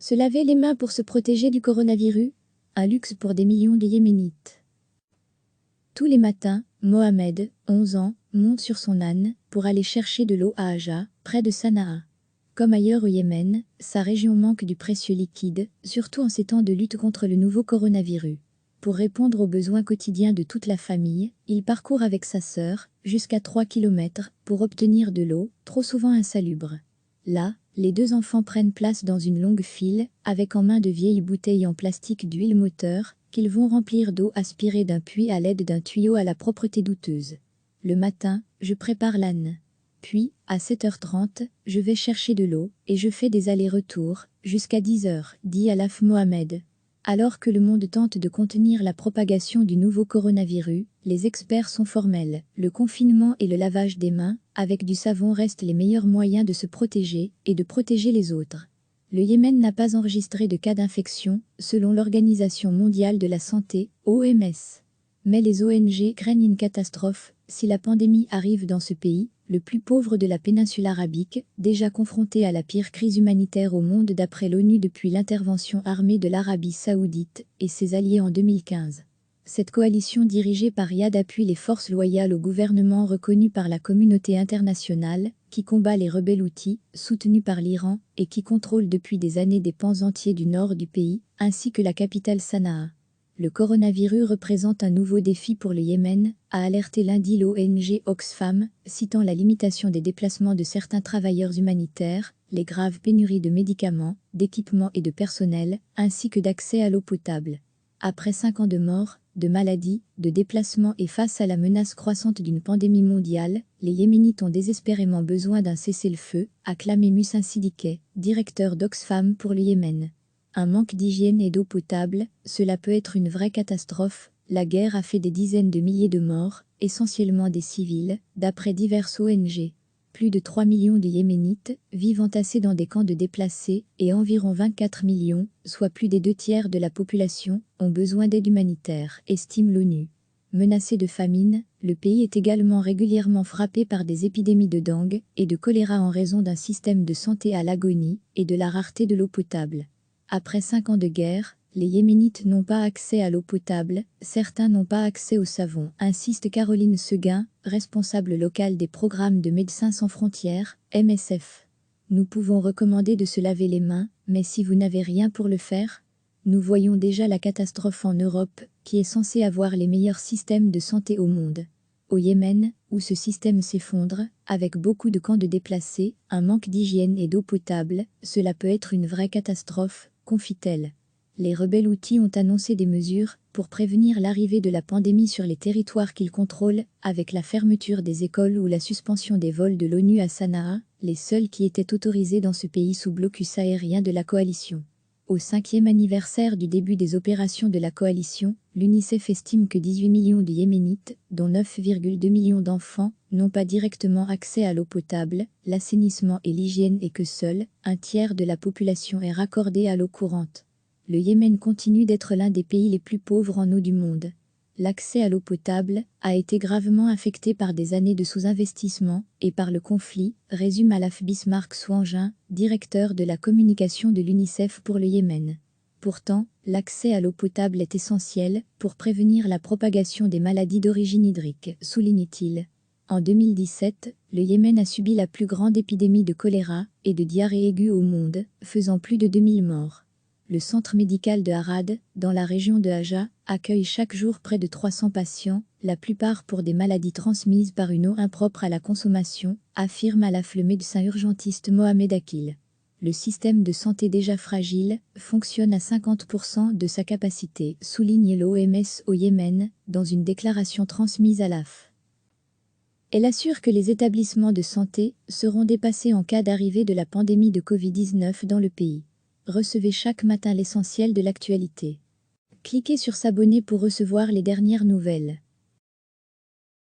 Se laver les mains pour se protéger du coronavirus, un luxe pour des millions de Yéménites. Tous les matins, Mohamed, 11 ans, monte sur son âne pour aller chercher de l'eau à Aja, près de Sanaa. Comme ailleurs au Yémen, sa région manque du précieux liquide, surtout en ces temps de lutte contre le nouveau coronavirus. Pour répondre aux besoins quotidiens de toute la famille, il parcourt avec sa sœur, jusqu'à 3 kilomètres, pour obtenir de l'eau, trop souvent insalubre. Là, les deux enfants prennent place dans une longue file, avec en main de vieilles bouteilles en plastique d'huile moteur, qu'ils vont remplir d'eau aspirée d'un puits à l'aide d'un tuyau à la propreté douteuse. Le matin, je prépare l'âne. Puis, à 7h30, je vais chercher de l'eau, et je fais des allers-retours, jusqu'à 10h, dit Alaf Mohamed. Alors que le monde tente de contenir la propagation du nouveau coronavirus, les experts sont formels. Le confinement et le lavage des mains, avec du savon, restent les meilleurs moyens de se protéger et de protéger les autres. Le Yémen n'a pas enregistré de cas d'infection, selon l'Organisation mondiale de la santé, OMS. Mais les ONG craignent une catastrophe si la pandémie arrive dans ce pays, le plus pauvre de la péninsule arabique, déjà confronté à la pire crise humanitaire au monde d'après l'ONU depuis l'intervention armée de l'Arabie saoudite et ses alliés en 2015. Cette coalition dirigée par Riyad appuie les forces loyales au gouvernement reconnu par la communauté internationale, qui combat les rebelles Houthis, soutenus par l'Iran, et qui contrôle depuis des années des pans entiers du nord du pays, ainsi que la capitale Sanaa. Le coronavirus représente un nouveau défi pour le Yémen, a alerté lundi l'ONG Oxfam, citant la limitation des déplacements de certains travailleurs humanitaires, les graves pénuries de médicaments, d'équipements et de personnel, ainsi que d'accès à l'eau potable. Après 5 ans de mort, de maladies, de déplacements et face à la menace croissante d'une pandémie mondiale, les Yéménites ont désespérément besoin d'un cessez-le-feu, a clamé Musin Siddiquet, directeur d'Oxfam pour le Yémen. Un manque d'hygiène et d'eau potable, cela peut être une vraie catastrophe. La guerre a fait des dizaines de milliers de morts, essentiellement des civils, d'après diverses ONG. Plus de 3 millions de Yéménites vivent entassés dans des camps de déplacés et environ 24 millions, soit plus des 2/3 de la population, ont besoin d'aide humanitaire, estime l'ONU. Menacé de famine, le pays est également régulièrement frappé par des épidémies de dengue et de choléra en raison d'un système de santé à l'agonie et de la rareté de l'eau potable. Après 5 ans de guerre, les Yéménites n'ont pas accès à l'eau potable, certains n'ont pas accès au savon, insiste Caroline Seguin, responsable locale des programmes de Médecins sans frontières, MSF. Nous pouvons recommander de se laver les mains, mais si vous n'avez rien pour le faire, nous voyons déjà la catastrophe en Europe, qui est censée avoir les meilleurs systèmes de santé au monde. Au Yémen, où ce système s'effondre, avec beaucoup de camps de déplacés, un manque d'hygiène et d'eau potable, cela peut être une vraie catastrophe, confie-t-elle. Les rebelles Houthis ont annoncé des mesures pour prévenir l'arrivée de la pandémie sur les territoires qu'ils contrôlent, avec la fermeture des écoles ou la suspension des vols de l'ONU à Sanaa, les seuls qui étaient autorisés dans ce pays sous blocus aérien de la coalition. Au 5e anniversaire du début des opérations de la coalition, l'UNICEF estime que 18 millions de Yéménites, dont 9,2 millions d'enfants, n'ont pas directement accès à l'eau potable, l'assainissement et l'hygiène et que seul, 1/3 de la population est raccordée à l'eau courante. Le Yémen continue d'être l'un des pays les plus pauvres en eau du monde. L'accès à l'eau potable a été gravement affecté par des années de sous-investissement et par le conflit, résume Alaf Bismarck Souangin, directeur de la communication de l'UNICEF pour le Yémen. Pourtant, l'accès à l'eau potable est essentiel pour prévenir la propagation des maladies d'origine hydrique, souligne-t-il. En 2017, le Yémen a subi la plus grande épidémie de choléra et de diarrhée aiguë au monde, faisant plus de 2000 morts. Le centre médical de Harad, dans la région de Aja, accueille chaque jour près de 300 patients, la plupart pour des maladies transmises par une eau impropre à la consommation, affirme Alaf le médecin urgentiste Mohamed Akil. Le système de santé déjà fragile fonctionne à 50% de sa capacité, souligne l'OMS au Yémen, dans une déclaration transmise à l'AF. Elle assure que les établissements de santé seront dépassés en cas d'arrivée de la pandémie de Covid-19 dans le pays. Recevez chaque matin l'essentiel de l'actualité. Cliquez sur s'abonner pour recevoir les dernières nouvelles.